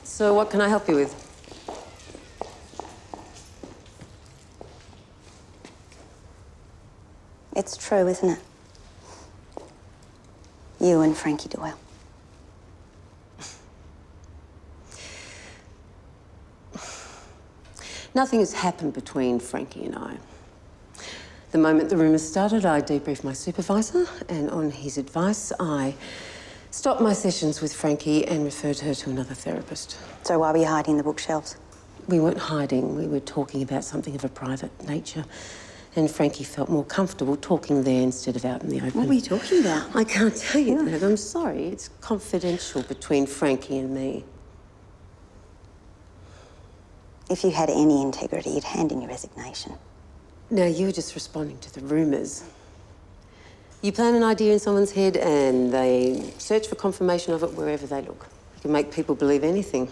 So what can I help you with? It's true, isn't it? You and Frankie do well. Nothing has happened between Frankie and I. The moment the rumours started, I debriefed my supervisor, and on his advice, I stopped my sessions with Frankie and referred her to another therapist. So why were you hiding the bookshelves? We weren't hiding. We were talking about something of a private nature. And Frankie felt more comfortable talking there instead of out in the open. What were you talking about? I can't tell you that. I'm sorry. It's confidential between Frankie and me. If you had any integrity, you'd hand in your resignation. Now, you were just responding to the rumours. You plant an idea in someone's head and they search for confirmation of it wherever they look. You can make people believe anything.